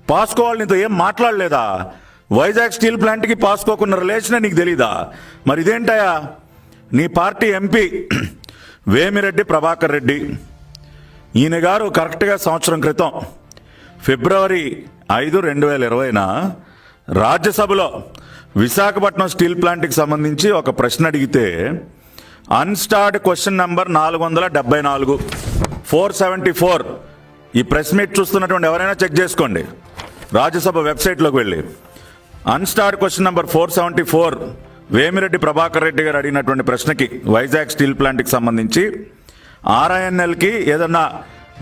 పాస్కో వాళ్ళు నీతో ఏం మాట్లాడలేదా? వైజాగ్ స్టీల్ ప్లాంట్కి పాస్కోకున్న రిలేషనే నీకు తెలీదా? మరి ఇదేంటయా? నీ పార్టీ ఎంపీ వేమిరెడ్డి ప్రభాకర్ రెడ్డి, ఈయన గారు కరెక్ట్గా సంవత్సరం క్రితం ఫిబ్రవరి 5, 2020న రాజ్యసభలో విశాఖపట్నం స్టీల్ ప్లాంట్కి సంబంధించి ఒక ప్రశ్న అడిగితే అన్స్టార్డ్ క్వశ్చన్ నంబర్ 474 474, ఈ ప్రెస్ మీట్ చూస్తున్నటువంటి ఎవరైనా చెక్ చేసుకోండి, రాజ్యసభ వెబ్సైట్లోకి వెళ్ళి unstarred question number 474 Vemireddy Prabhakar Reddy గారు అడిగినటువంటి ప్రశ్నకి వైజాగ్ స్టీల్ ప్లాంట్కి సంబంధించి ఆర్ఐఎన్ఎల్కి ఏదన్నా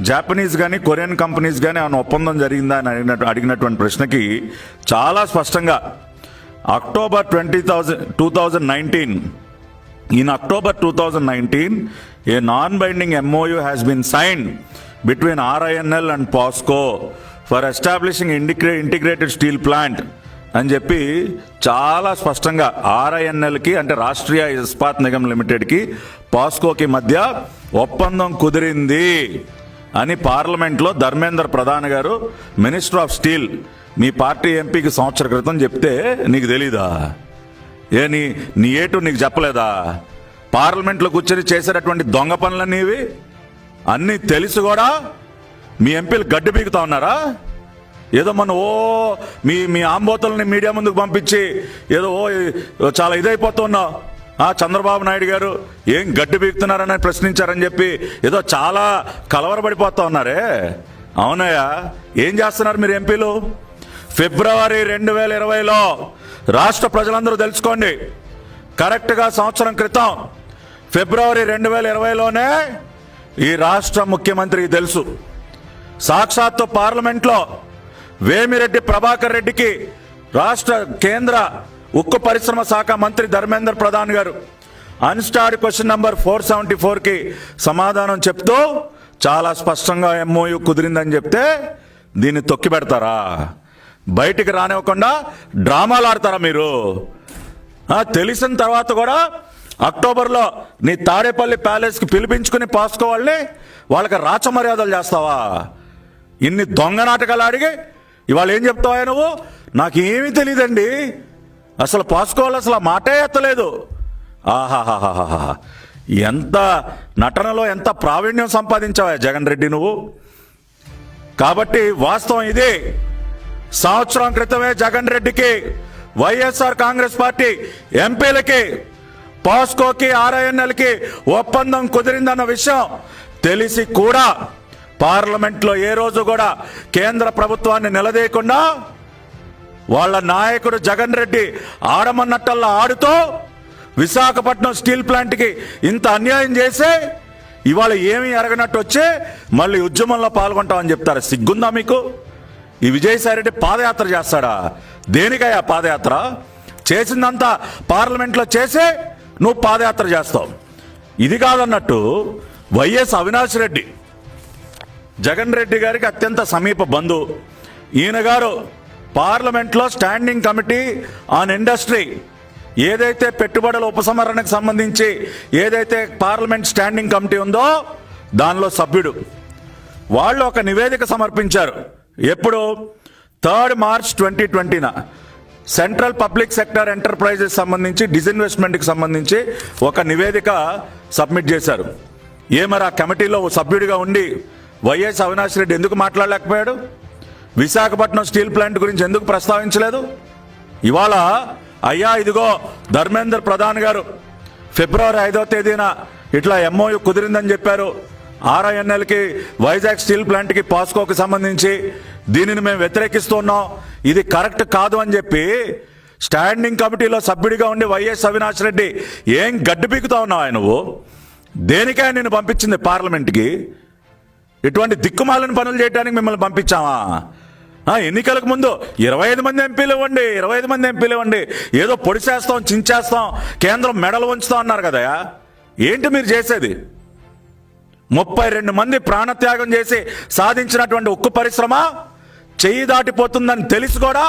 జాపనీస్ కానీ కొరియన్ కంపెనీస్ కానీ ఏమైనా ఒప్పందం జరిగిందా అని అడిగినటువంటి ప్రశ్నకి చాలా స్పష్టంగా October 2019, in October 2019 a non-binding MOU has been signed between RINL and POSCO for establishing integrated steel plant అని చెప్పి చాలా స్పష్టంగా ఆర్ఐఎన్ఎల్కి అంటే రాష్ట్రీయ ఇస్పాత్ నిగమ్ లిమిటెడ్కి పాస్కోకి మధ్య ఒప్పందం కుదిరింది అని పార్లమెంట్లో ధర్మేంద్ర ప్రధాన్ గారు minister of steel me party ఎంపీకి సంవత్సర క్రితం చెప్తే నీకు తెలీదా? నీ ఏటు నీకు చెప్పలేదా? పార్లమెంట్లో కూర్చొని చేసేటటువంటి దొంగ పనులన్నీ ఇవి అన్నీ తెలిసి కూడా మీ ఎంపీలు గడ్డి పీకుతా ఉన్నారా? ఏదో మనం మీ ఆంబోతుల్ని మీడియా ముందుకు పంపించి ఏదో చాలా ఇదైపోతున్నావు. చంద్రబాబు నాయుడు గారు ఏం గడ్డి పీకుతున్నారని ప్రశ్నించారని చెప్పి ఏదో చాలా కలవరపడిపోతా ఉన్నారే. అవునయ్యా, ఏం చేస్తున్నారు మీరు ఎంపీలు? ఫిబ్రవరి 2020లో రాష్ట్ర ప్రజలందరూ తెలుసుకోండి, కరెక్ట్గా సంవత్సరం క్రితం ఫిబ్రవరి 2020లోనే ఈ రాష్ట్ర ముఖ్యమంత్రికి తెలుసు, సాక్షాత్తు పార్లమెంట్లో వేమిరెడ్డి ప్రభాకర్ రెడ్డికి రాష్ట్ర కేంద్ర ఉక్కు పరిశ్రమ శాఖ మంత్రి ధర్మేంద్ర ప్రధాన్ గారు అన్స్టార్డ్ క్వశ్చన్ నంబర్ 474కి సమాధానం చెప్తూ చాలా స్పష్టంగా MOU కుదిరిందని చెప్తే దీన్ని తొక్కి పెడతారా? బయటికి రానివ్వకుండా డ్రామాలు ఆడతారా మీరు? తెలిసిన తర్వాత కూడా అక్టోబర్లో నీ తాడేపల్లి ప్యాలెస్కి పిలిపించుకుని పాస్కో వాళ్ళకి రాచమర్యాదలు చేస్తావా? ఇన్ని దొంగ నాటకాలు అడిగి ఇవాళ ఏం చెప్తావా నువ్వు? నాకేమీ తెలియదండి, అసలు పాస్కో వాళ్ళు అసలు మాటే ఎత్తలేదు. ఆహాహాహా, ఎంత నటనలో ఎంత ప్రావీణ్యం సంపాదించావా జగన్ రెడ్డి నువ్వు. కాబట్టి వాస్తవం ఇది, సంవత్సరం క్రితమే జగన్ రెడ్డికి వైఎస్ఆర్ కాంగ్రెస్ పార్టీ ఎంపీలకి పాస్కోకి ఆర్ఐఎన్ఎల్కి ఒప్పందం కుదిరిందన్న విషయం తెలిసి కూడా పార్లమెంట్లో ఏ రోజు కూడా కేంద్ర ప్రభుత్వాన్ని నిలదీయకుండా వాళ్ళ నాయకుడు జగన్ రెడ్డి ఆడమన్నట్టల్లా ఆడుతూ విశాఖపట్నం స్టీల్ ప్లాంట్కి ఇంత అన్యాయం చేసి ఇవాళ ఏమీ ఎరగనట్టు వచ్చి మళ్ళీ ఉద్యమంలో పాల్గొంటామని చెప్తారా? సిగ్గుందా మీకు? ఈ విజయసాయిరెడ్డి పాదయాత్ర చేస్తాడా? దేనికయ్యా పాదయాత్ర? చేసిందంతా పార్లమెంట్లో చేసి నువ్వు పాదయాత్ర చేస్తావు. ఇది కాదన్నట్టు వైఎస్ అవినాష్ రెడ్డి జగన్ రెడ్డి గారికి అత్యంత సమీప బంధువు. ఈయన గారు పార్లమెంట్లో స్టాండింగ్ కమిటీ ఆన్ ఇండస్ట్రీ ఏదైతే పెట్టుబడుల ఉపసంహరణకు సంబంధించి ఏదైతే పార్లమెంట్ స్టాండింగ్ కమిటీ ఉందో దానిలో సభ్యుడు. వాళ్ళు ఒక నివేదిక సమర్పించారు. ఎప్పుడు? 3 మార్చ్ 2020న సెంట్రల్ పబ్లిక్ సెక్టర్ ఎంటర్ప్రైజెస్ సంబంధించి డిస్ఇన్వెస్ట్మెంట్కి సంబంధించి ఒక నివేదిక సబ్మిట్ చేశారు. మరి ఆ కమిటీలో సభ్యుడిగా ఉండి వైఎస్ అవినాష్ రెడ్డి ఎందుకు మాట్లాడలేకపోయాడు? విశాఖపట్నం స్టీల్ ప్లాంట్ గురించి ఎందుకు ప్రస్తావించలేదు? ఇవాళ అయ్యా ఇదిగో ధర్మేంద్ర ప్రధాన్ గారు ఫిబ్రవరి 5వ తేదీన ఇట్లా MOU కుదిరిందని చెప్పారు ఆర్ఐఎన్ఎల్కి వైజాగ్ స్టీల్ ప్లాంట్కి పాస్కోకి సంబంధించి, దీనిని మేము వ్యతిరేకిస్తున్నాం, ఇది కరెక్ట్ కాదు అని చెప్పి స్టాండింగ్ కమిటీలో సభ్యుడిగా ఉండి వైఎస్ అవినాష్ రెడ్డి ఏం గడ్డి పీకుతా ఉన్నావు నువ్వు? దేనికై నిన్ను పంపించింది పార్లమెంట్కి? ఇటువంటి దిక్కుమాలని పనులు చేయడానికి మిమ్మల్ని పంపించామా? ఎన్నికలకు ముందు 25 మంది ఎంపీలు ఇవ్వండి, 25 మంది ఎంపీలు ఇవ్వండి, ఏదో పొడిచేస్తాం చించేస్తాం కేంద్రం మెడలు ఉంచుతాం అన్నారు కదా. ఏంటి మీరు చేసేది? 32 మంది ప్రాణత్యాగం చేసి సాధించినటువంటి ఉక్కు పరిశ్రమ చెయ్యి దాటిపోతుందని తెలిసి కూడా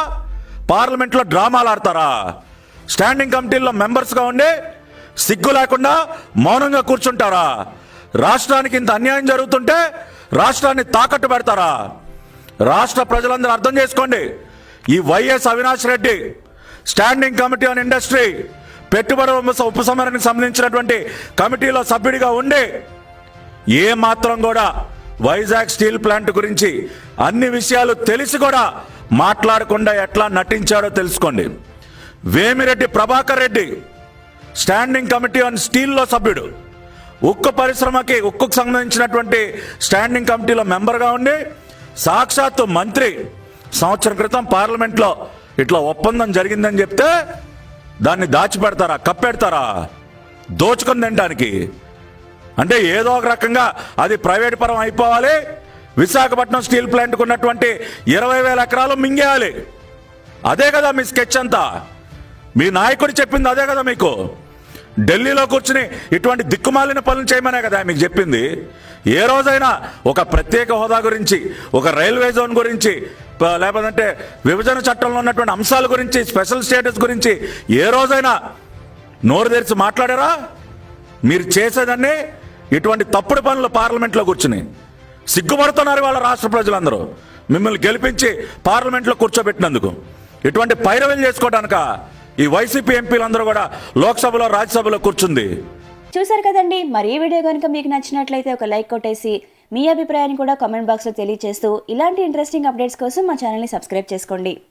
పార్లమెంట్లో డ్రామాలు ఆడతారా? స్టాండింగ్ కమిటీల్లో మెంబర్స్గా ఉండి సిగ్గు లేకుండా మౌనంగా కూర్చుంటారా? రాష్ట్రానికి ఇంత అన్యాయం జరుగుతుంటే రాష్ట్రాన్ని తాకట్టు పెడతారా? రాష్ట్ర ప్రజలందరూ అర్థం చేసుకోండి. ఈ YS Avinash Reddy standing committee on industry పెట్టుబడి ఉపసంహరణకు సంబంధించినటువంటి కమిటీలో సభ్యుడిగా ఉండి ఏ మాత్రం కూడా వైజాగ్ స్టీల్ ప్లాంట్ గురించి అన్ని విషయాలు తెలిసి కూడా మాట్లాడకుండా ఎట్లా నటించాడో తెలుసుకోండి. Vemireddy Prabhakar Reddy standing committee on స్టీల్లో సభ్యుడు, ఉక్కు పరిశ్రమకి ఉక్కుకు సంబంధించినటువంటి స్టాండింగ్ కమిటీలో మెంబర్గా ఉండి సాక్షాత్తు మంత్రి సంవత్సరం క్రితం పార్లమెంట్లో ఇట్లా ఒప్పందం జరిగిందని చెప్తే దాన్ని దాచిపెడతారా, కప్పెడతారా? దోచుకొని తినడానికి అంటే ఏదో ఒక రకంగా అది ప్రైవేట్ పరం అయిపోవాలి. విశాఖపట్నం స్టీల్ ప్లాంట్కు ఉన్నటువంటి 20,000 ఎకరాలు మింగేయాలి. అదే కదా మీ స్కెచ్ అంతా. మీ నాయకుడు చెప్పింది అదే కదా మీకు. ఢిల్లీలో కూర్చుని ఇటువంటి దిక్కుమాలిన పనులు చేయమనే కదా మీకు చెప్పింది. ఏ రోజైనా ఒక ప్రత్యేక హోదా గురించి, ఒక రైల్వే జోన్ గురించి, లేకపోతే విభజన చట్టంలో ఉన్నటువంటి అంశాల గురించి, స్పెషల్ స్టేటస్ గురించి ఏ రోజైనా నోరు తెరిచి మాట్లాడారా? మీరు చేసేదాన్ని ఇటువంటి తప్పుడు పనులు పార్లమెంట్లో కూర్చుని సిగ్గుపడుతున్నారు వాళ్ళ రాష్ట్ర ప్రజలందరూ మిమ్మల్ని గెలిపించి పార్లమెంట్లో కూర్చోబెట్టినందుకు. ఇటువంటి పైరవీలు చేసుకోవడానిక ఈ వైసీపీ ఎంపీలందరూ కూడా లోక్సభలో రాజ్యసభలో కూర్చుంది. చూసారు కదండి. మరి ఈ వీడియో కనుక మీకు నచ్చినట్లయితే ఒక లైక్ కొట్టేసి మీ అభిప్రాయాన్ని కూడా కామెంట్ బాక్స్లో తెలియజేస్తూ ఇలాంటి ఇంట్రెస్టింగ్ అప్డేట్స్ కోసం మా ఛానల్ని సబ్స్క్రైబ్ చేసుకోండి.